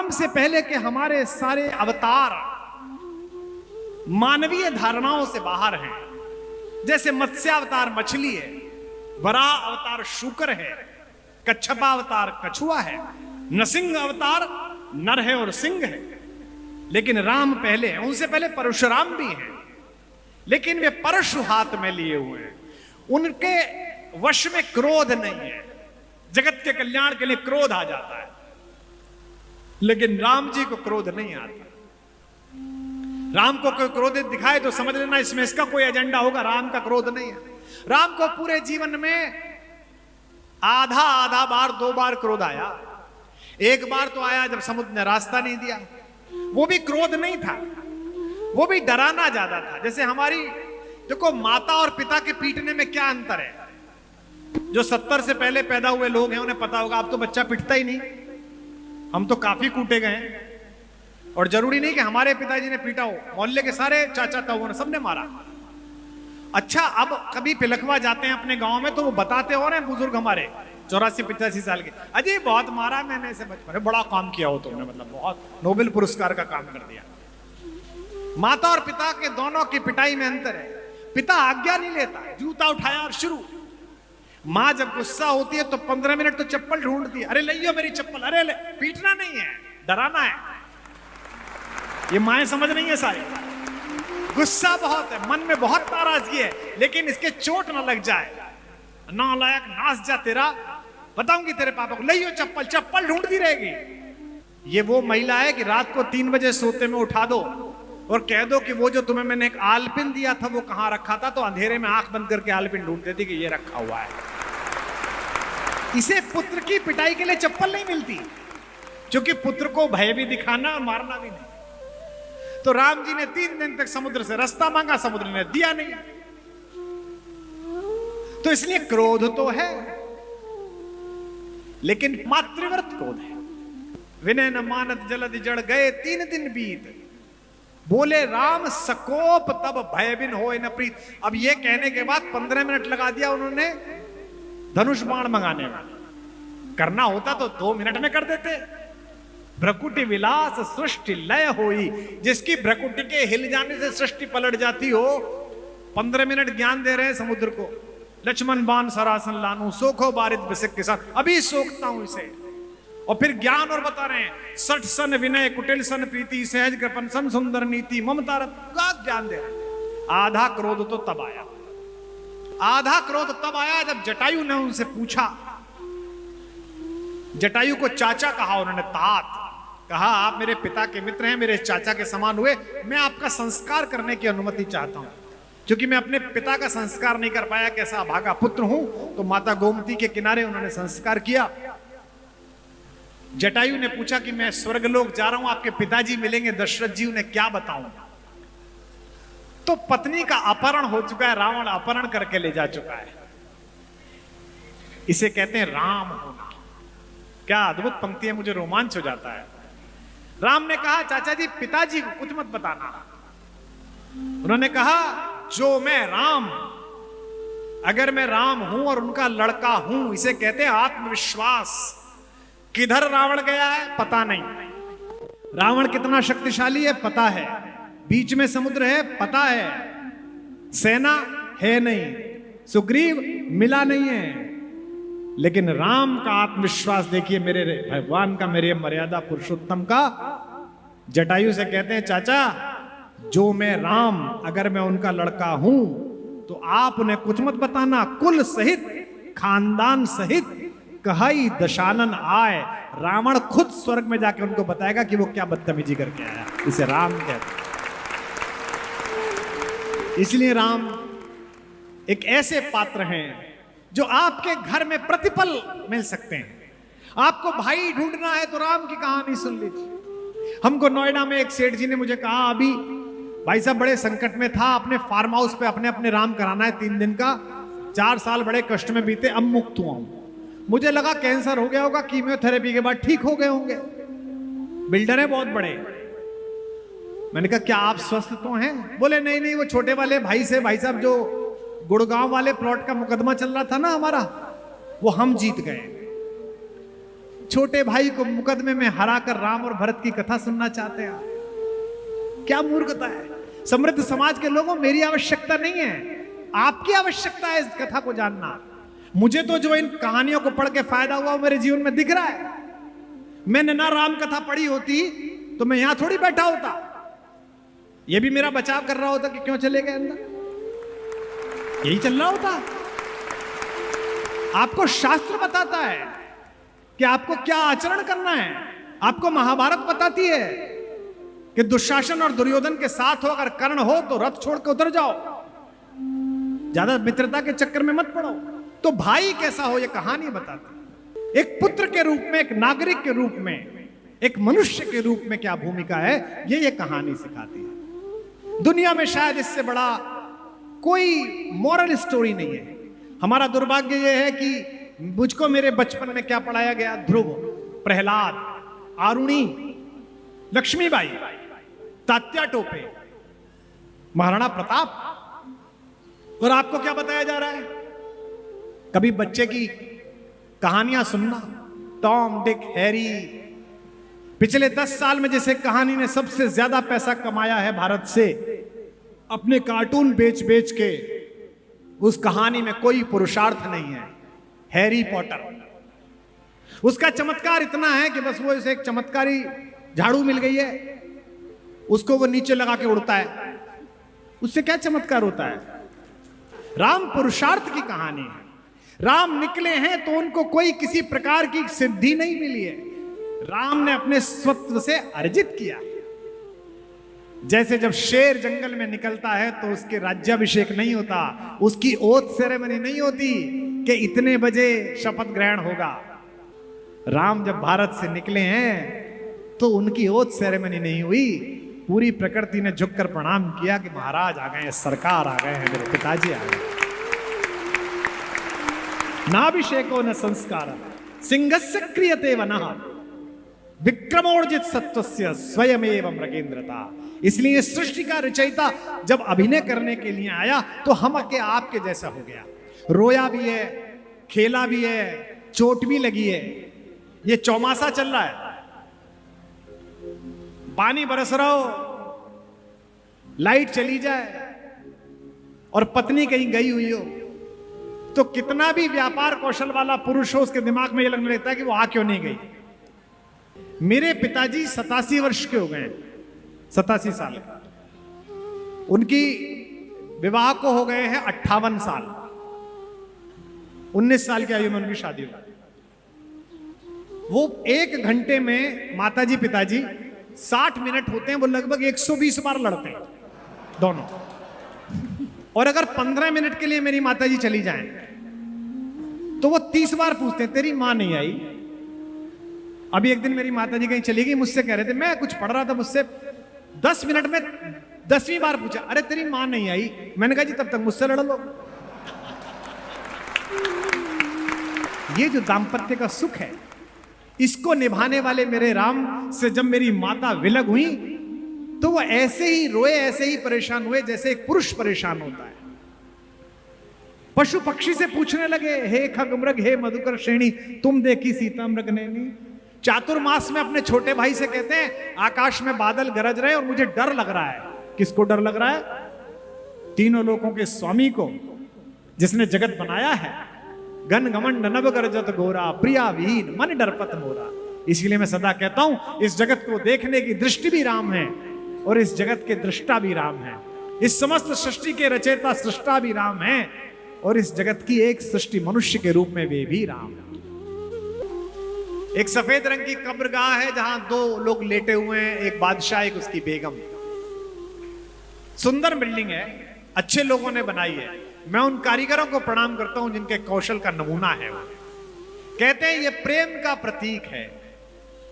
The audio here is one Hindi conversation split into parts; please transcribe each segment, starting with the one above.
राम से पहले के हमारे सारे अवतार मानवीय धारणाओं से बाहर हैं। जैसे मत्स्यावतार मछली है, वराह अवतार शूकर है, कच्छपा अवतार कछुआ है, नृसिंह अवतार नर है और सिंह है। लेकिन राम पहले हैं, उनसे पहले परशुराम भी हैं, लेकिन वे परशु हाथ में लिए हुए हैं। उनके वश में क्रोध नहीं है। जगत के कल्याण के लिए क्रोध आ जाता है, लेकिन राम जी को क्रोध नहीं आता। राम को कोई क्रोधित दिखाए तो समझ लेना इसमें इसका कोई एजेंडा होगा। राम का क्रोध नहीं है। राम को पूरे जीवन में आधा आधा बार, 2 बार क्रोध आया। एक बार तो आया जब समुद्र ने रास्ता नहीं दिया, वो भी क्रोध नहीं था, वो भी डराना ज्यादा था। जैसे हमारी देखो, माता और पिता के पीटने में क्या अंतर है। जो 70 से पहले पैदा हुए लोग हैं उन्हें पता होगा, अब तो बच्चा पिटता ही नहीं। हम तो काफी कूटे गए हैं, और जरूरी नहीं कि हमारे पिताजी ने पीटा हो, मोहल्ले के सारे चाचा ताऊ ने सबने मारा। अच्छा, अब कभी पिलखवा जाते हैं अपने गांव में तो वो बताते हो रहे हैं बुजुर्ग हमारे 84-85 साल के, अजय बहुत मारा मैंने इसे बचपन में, बड़ा काम किया हो तुमने, मतलब बहुत नोबेल पुरस्कार का काम कर दिया। माता और पिता के दोनों की पिटाई में अंतर है। पिता आज्ञा नहीं लेता, जूता उठाया और शुरू। माँ जब गुस्सा होती है तो 15 मिनट तो चप्पल ढूंढती है, अरे लियो मेरी चप्पल, अरे ले। पीटना नहीं है, डराना है। ये माएं समझ नहीं है सारी। गुस्सा बहुत है, मन में बहुत नाराजगी है, लेकिन इसके चोट ना लग जाए। नालायक, नाच जा तेरा, बताऊंगी तेरे पापा को, लियो चप्पल। चप्पल ढूंढती रहेगी। ये वो महिला है कि रात को 3 बजे सोते में उठा दो और कह दो कि वो जो तुम्हें मैंने एक आलपिन दिया था वो कहां रखा था, तो अंधेरे में आंख बंद करके आलपिन ढूंढ देती कि ये रखा हुआ है। इसे पुत्र की पिटाई के लिए चप्पल नहीं मिलती, क्योंकि पुत्र को भय भी दिखाना और मारना भी नहीं। तो राम जी ने 3 दिन तक समुद्र से रास्ता मांगा, समुद्र ने दिया नहीं। तो इसलिए क्रोध तो है, लेकिन मातृव्रत क्रोध है। विनय न मानत जलधि जड़ गए 3 दिन बीत, बोले राम सकोप तब भय बिन होए न प्रीत। अब ये कहने के बाद 15 मिनट लगा दिया उन्होंने धनुष बाण मंगाने में। करना होता तो 2 मिनट में कर देते। भ्रकुटी विलास सृष्टि लय होई, जिसकी भ्रकुटी के हिल जाने से सृष्टि पलट जाती हो। 15 मिनट ज्ञान दे रहे हैं समुद्र को। लक्ष्मण बाण सरासन लानू, सोखो बारित बिसिक के साथ, अभी सोखता हूं इसे। और फिर ज्ञान और बता रहे हैं, 60 सन विनय कुटिल सन प्रीति, सहज कृपन सन सुंदर नीति, ममता का ज्ञान दे रहे हैं। आधा क्रोध तो तब आया, आधा क्रोध तब आया जब जटायु ने उनसे पूछा। जटायु को चाचा कहा उन्होंने, तात कहा, आप मेरे पिता के मित्र हैं, मेरे चाचा के समान हुए, मैं आपका संस्कार करने की अनुमति चाहता हूं, क्योंकि मैं अपने पिता का संस्कार नहीं कर पाया, कैसा अभागा पुत्र हूं। तो माता गोमती के किनारे उन्होंने संस्कार किया। जटायु ने पूछा कि मैं स्वर्गलोक जा रहा हूं, आपके पिताजी मिलेंगे दशरथ जी, उन्हें क्या बताऊं। तो पत्नी का अपहरण हो चुका है, रावण अपहरण करके ले जा चुका है। इसे कहते हैं राम होना। क्या अद्भुत पंक्ति है, मुझे रोमांच हो जाता है। राम ने कहा, चाचा जी पिताजी को कुछ मत बताना। उन्होंने कहा, जो मैं राम, अगर मैं राम हूं और उनका लड़का हूं, इसे कहते हैं आत्मविश्वास। किधर रावण गया है पता नहीं, रावण कितना शक्तिशाली है पता है, बीच में समुद्र है पता है, सेना है नहीं, सुग्रीव मिला नहीं है, लेकिन राम का आत्मविश्वास देखिए, मेरे भगवान का, मेरे मर्यादा पुरुषोत्तम का। जटायु से कहते हैं, चाचा जो मैं राम, अगर मैं उनका लड़का हूं तो आप उन्हें कुछ मत बताना, कुल सहित खानदान सहित कहाई दशानन आए। रावण खुद स्वर्ग में जाके उनको बताएगा कि वो क्या बदतमीजी करके आया। इसे राम कहते हैं। इसलिए राम एक ऐसे पात्र हैं जो आपके घर में प्रतिपल मिल सकते हैं। आपको भाई ढूंढना है तो राम की कहानी सुन लीजिए। हमको नोएडा में एक सेठ जी ने मुझे कहा, अभी भाई साहब बड़े संकट में था, अपने फार्म हाउस पे अपने अपने राम कराना है 3 दिन का, 4 साल बड़े कष्ट में बीते, अब मुक्त हुआ हूं। मुझे लगा कैंसर हो गया होगा, कीमियोथेरेपी के बाद ठीक हो गए होंगे, बिल्डर है बहुत बड़े। मैंने कहा क्या आप स्वस्थ तो हैं? बोले नहीं नहीं, वो छोटे वाले भाई से, भाई साहब जो गुड़गांव वाले प्लॉट का मुकदमा चल रहा था ना हमारा, वो हम जीत गए। छोटे भाई को मुकदमे में हराकर राम और भरत की कथा सुनना चाहते हैं। क्या मूर्खता है। समृद्ध समाज के लोगों, मेरी आवश्यकता नहीं है, आपकी आवश्यकता है इस कथा को जानना। मुझे तो जो इन कहानियों को पढ़ के फायदा हुआ वो मेरे जीवन में दिख रहा है। मैंने ना राम कथा पढ़ी होती तो मैं यहां थोड़ी बैठा होता। ये भी मेरा बचाव कर रहा होता कि क्यों चले गए अंदर, यही चल रहा होता। आपको शास्त्र बताता है कि आपको क्या आचरण करना है। आपको महाभारत बताती है कि दुशासन और दुर्योधन के साथ हो, अगर कर्ण हो तो रथ छोड़ के उतर जाओ, ज्यादा मित्रता के चक्कर में मत पड़ो। तो भाई कैसा हो यह कहानी बताती। एक पुत्र के रूप में, एक नागरिक के रूप में, एक मनुष्य के रूप में क्या भूमिका है, ये कहानी सिखाती है। दुनिया में शायद इससे बड़ा कोई मॉरल स्टोरी नहीं है। हमारा दुर्भाग्य यह है कि मुझको मेरे बचपन में क्या पढ़ाया गया, ध्रुव, प्रहलाद, आरुणी, लक्ष्मीबाई, तात्या टोपे, महाराणा प्रताप, और आपको क्या बताया जा रहा है। कभी बच्चे की कहानियां सुनना, टॉम, डिक, हैरी। पिछले 10 साल में जैसे कहानी ने सबसे ज्यादा पैसा कमाया है भारत से, अपने कार्टून बेच बेच के, उस कहानी में कोई पुरुषार्थ नहीं है। हैरी पॉटर, उसका चमत्कार इतना है कि बस वो इसे एक चमत्कारी झाड़ू मिल गई है, उसको वो नीचे लगा के उड़ता है, उससे क्या चमत्कार होता है। राम पुरुषार्थ की कहानी है। राम निकले हैं तो उनको कोई किसी प्रकार की सिद्धि नहीं मिली है, राम ने अपने स्वत्व से अर्जित किया। जैसे जब शेर जंगल में निकलता है तो उसके राज्याभिषेक नहीं होता, उसकी ओथ सेरेमनी नहीं होती कि इतने बजे शपथ ग्रहण होगा। राम जब भारत से निकले हैं तो उनकी ओथ सेरेमनी नहीं हुई, पूरी प्रकृति ने झुककर प्रणाम किया कि महाराज आ गए हैं, सरकार आ गए हैं, मेरे पिताजी आ गए। नाभिषेको न संस्कार सिंहस्य क्रियते वनः विक्रमोर्जित सत्वस्य स्वयमेव मृगेंद्रता। इसलिए सृष्टि का रचयिता जब अभिनय करने के लिए आया तो हम के आपके जैसा हो गया। रोया भी है, खेला भी है, चोट भी लगी है। ये चौमासा चल रहा है, पानी बरस रहा हो, लाइट चली जाए और पत्नी कहीं गई हुई हो, तो कितना भी व्यापार कौशल वाला पुरुष हो, उसके दिमाग में यह लगने लगता है कि वो आ क्यों नहीं गई। मेरे पिताजी 87 वर्ष के हो गए, 87 साल। उनकी विवाह को हो गए हैं 58 साल। 19 साल की आयु में उनकी शादी हुई। वो 1 घंटे में माताजी पिताजी 60 मिनट होते हैं, वो लगभग 120 बार लड़ते हैं दोनों। और अगर 15 मिनट के लिए मेरी माताजी चली जाएं तो वो 30 बार पूछते हैं तेरी मां नहीं आई। अभी एक दिन मेरी माताजी कहीं चली गई, मुझसे कह रहे थे, मैं कुछ पढ़ रहा था, मुझसे 10 मिनट में 10वीं बार पूछा, अरे तेरी मां नहीं आई। मैंने कहा जी तब तक मुझसे लड़ लो। ये जो दाम्पत्य का सुख है, इसको निभाने वाले मेरे राम से जब मेरी माता विलग हुई तो वो ऐसे ही रोए, ऐसे ही परेशान हुए जैसे एक पुरुष परेशान होता है। पशु पक्षी से पूछने लगे, हे खगमृग, हे मधुकर श्रेणी, तुम देखी सीता मृग नैनी। चातुर्मास में अपने छोटे भाई से कहते हैं, आकाश में बादल गरज रहे और मुझे डर लग रहा है। किसको डर लग रहा है? तीनों लोकों के स्वामी को, जिसने जगत बनाया है। गण घमंड नभ गरजत घोरा, प्रिया विहीन मन डरपत मोरा। इसीलिए मैं सदा कहता हूं, इस जगत को देखने की दृष्टि भी राम है और इस जगत के दृष्टा भी राम है। इस समस्त सृष्टि के रचयिता सृष्टा भी राम है और इस जगत की एक सृष्टि मनुष्य के रूप में वे भी राम है। एक सफेद रंग की कब्रगाह है जहां 2 लोग लेटे हुए हैं, एक बादशाह, एक उसकी बेगम। सुंदर बिल्डिंग है, अच्छे लोगों ने बनाई है। मैं उन कारीगरों को प्रणाम करता हूं जिनके कौशल का नमूना है वो। कहते हैं ये प्रेम का प्रतीक है।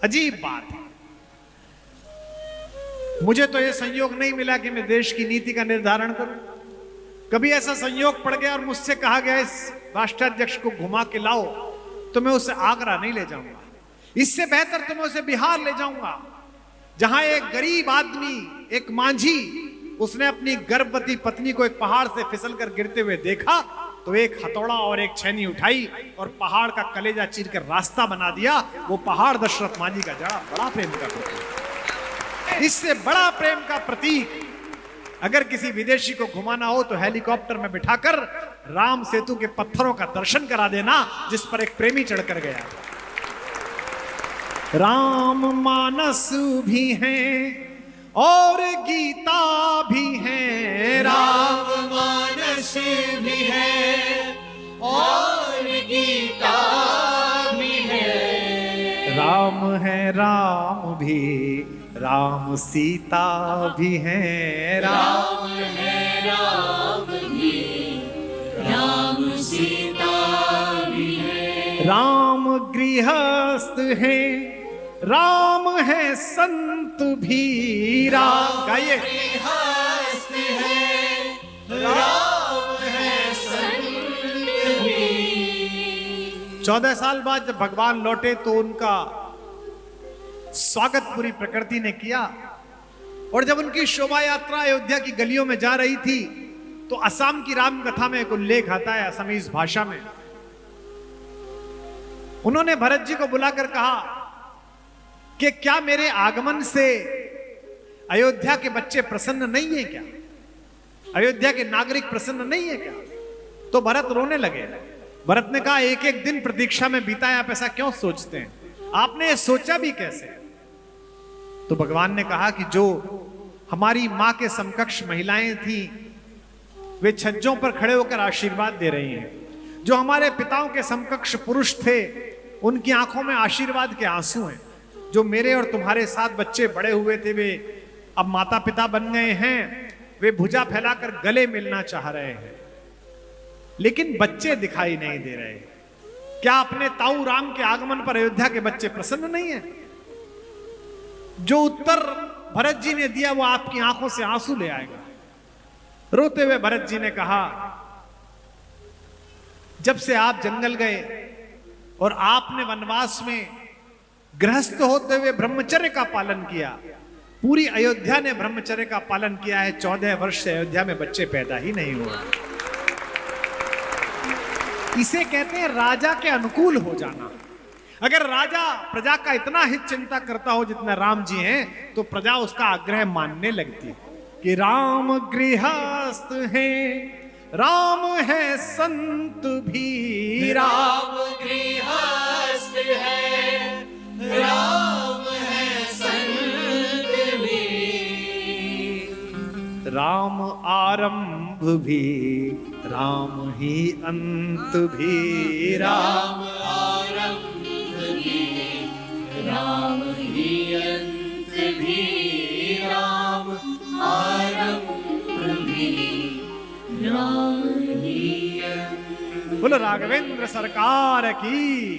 अजीब बात है, मुझे तो यह संयोग नहीं मिला कि मैं देश की नीति का निर्धारण करूं। कभी ऐसा संयोग पड़ गया और मुझसे कहा गया इस राष्ट्राध्यक्ष को घुमा के लाओ, तो मैं उसे आगरा नहीं ले जाऊंगा। इससे बेहतर तो मैं उसे बिहार ले जाऊंगा, जहां एक गरीब आदमी, एक मांझी, उसने अपनी गर्भवती पत्नी को एक पहाड़ से फिसलकर गिरते हुए देखा तो एक हथौड़ा और एक छैनी उठाई और पहाड़ का कलेजा चीर कर रास्ता बना दिया। वो पहाड़ दशरथ मां जी का जड़ा बड़ा प्रेम का प्रतीक। इससे बड़ा प्रेम का प्रतीक अगर किसी विदेशी को घुमाना हो तो हेलीकॉप्टर में बिठाकर राम सेतु के पत्थरों का दर्शन करा देना, जिस पर एक प्रेमी चढ़कर गया। राम मानस भी हैं और गीता भी है, राम मानस भी है और गीता भी है। राम है राम भी, राम सीता भी है, राम है राम भी, राम सीता भी है। राम गृहस्थ है, राम है संत भी। राम गाइए। गृहस्थ है, राम है संत भी। 14 साल बाद जब भगवान लौटे तो उनका स्वागत पूरी प्रकृति ने किया। और जब उनकी शोभा यात्रा अयोध्या की गलियों में जा रही थी तो असम की राम कथा में एक उल्लेख आता है असमीज भाषा में। उन्होंने भरत जी को बुलाकर कहा कि क्या मेरे आगमन से अयोध्या के बच्चे प्रसन्न नहीं है क्या? अयोध्या के नागरिक प्रसन्न नहीं है क्या? तो भरत रोने लगे। भरत ने कहा एक एक दिन प्रतीक्षा में बीता है, आप ऐसा क्यों सोचते हैं? आपने ये सोचा भी कैसे? तो भगवान ने कहा कि जो हमारी मां के समकक्ष महिलाएं थी वे छज्जों पर खड़े होकर आशीर्वाद दे रही हैं। जो हमारे पिताओं के समकक्ष पुरुष थे उनकी आंखों में आशीर्वाद के आंसू हैं। जो मेरे और तुम्हारे साथ बच्चे बड़े हुए थे वे अब माता पिता बन गए हैं, वे भुजा फैलाकर गले मिलना चाह रहे हैं लेकिन बच्चे दिखाई नहीं दे रहे। क्या अपने ताऊ राम के आगमन पर अयोध्या के बच्चे प्रसन्न नहीं है? जो उत्तर भरत जी ने दिया वो आपकी आंखों से आंसू ले आएगा। रोते हुए भरत जी ने कहा जब से आप जंगल गए और आपने वनवास में गृहस्थ होते हुए ब्रह्मचर्य का पालन किया, पूरी अयोध्या ने ब्रह्मचर्य का पालन किया है। 14 वर्ष से अयोध्या में बच्चे पैदा ही नहीं हुए। इसे कहते हैं राजा के अनुकूल हो जाना। अगर राजा प्रजा का इतना हित चिंता करता हो जितना राम जी हैं तो प्रजा उसका आग्रह मानने लगती है कि राम गृहस्थ हैं, राम है संत भी। राम गृहस्थ है, राम है संत भी। राम आरंभ भी, राम ही अंत भी। राम आरंभ भी, राम ही अंत भी। राम आरंभ भी, राम ही अंत। बोलो राघवेंद्र सरकार की।